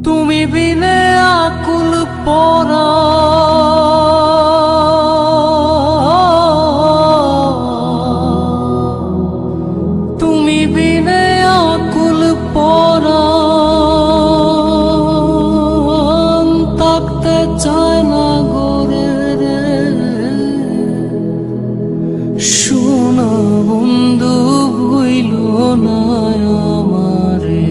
তুমি বিনে আকুল পরা তুমি বিনে আকুল পরা থাকতে চায় না গোরে রে শোনা বন্ধু হইল না আমারে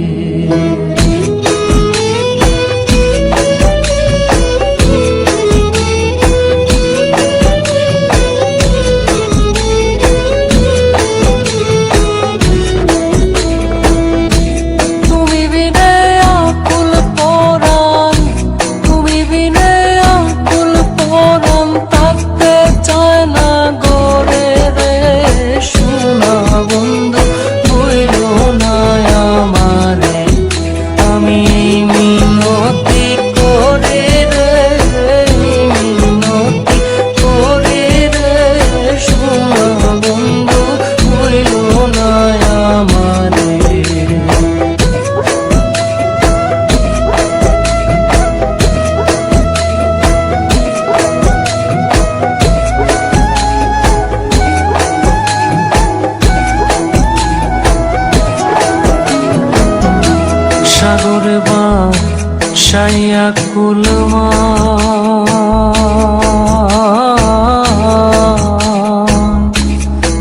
সাগরে বাসাইয়া কুলমা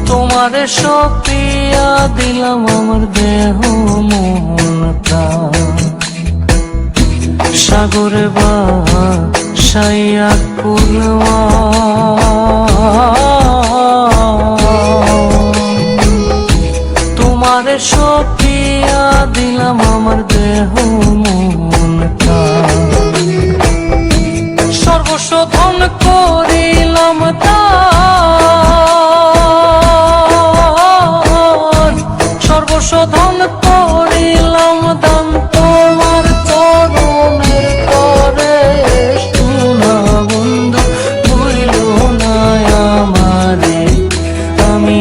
তোমারে সপিয়া দিলাম আমার দেহ মন প্রাণ সাগরে বাসাইয়া কুলমা তোমারে সপিয়া দিলাম আমার দেহ মন সর্বস্ব ধন করিলাম দান সর্বস্ব ধন করিলাম দান তোমার চরণের তরে শোনা বন্ধু ভুইল না আমারে আমি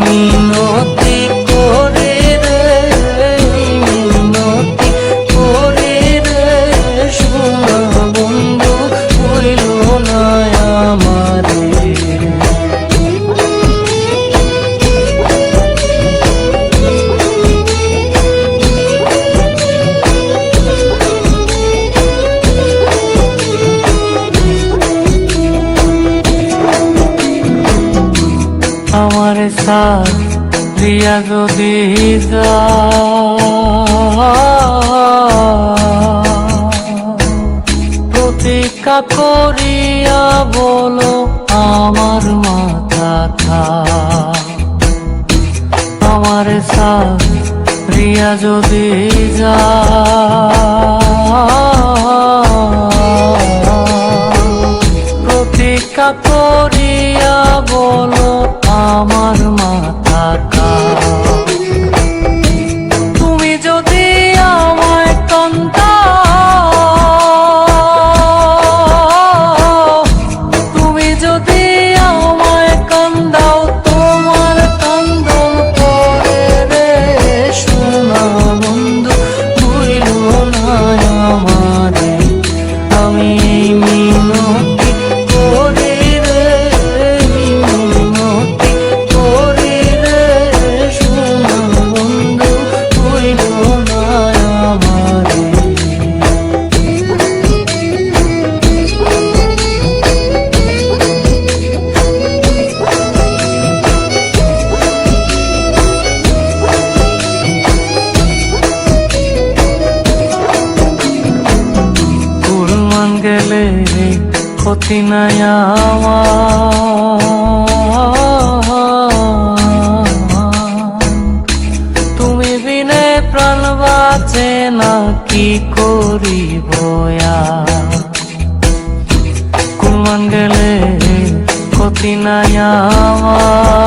মিনতি করে রে মিনতি করে রে শোনা বন্ধু ভুইল না আমারে আমারে সাথিয়া যদি প্রতীক্ষা করিয়া বলো আমার মাথা খা আমারে সাথিয়া যদি প্রতীক্ষা করিয়া বলো আমার মাথা কা তুমি যদি আমায় কান্দাও তুমি যদি আমায় কান্দাও তোমার কান্দন করে রে শোনা বন্ধু ভুইল না আমারে আমি মিনতি করে রে মিনতি করে রে শোনা বন্ধু ভুইল না আমারে কুরবান গেলে ক্ষতি নাই আমার তুমি বিনে প্রাণ বাঁচে না কি করিব কুরবান গেলে ক্ষতি নাই আমার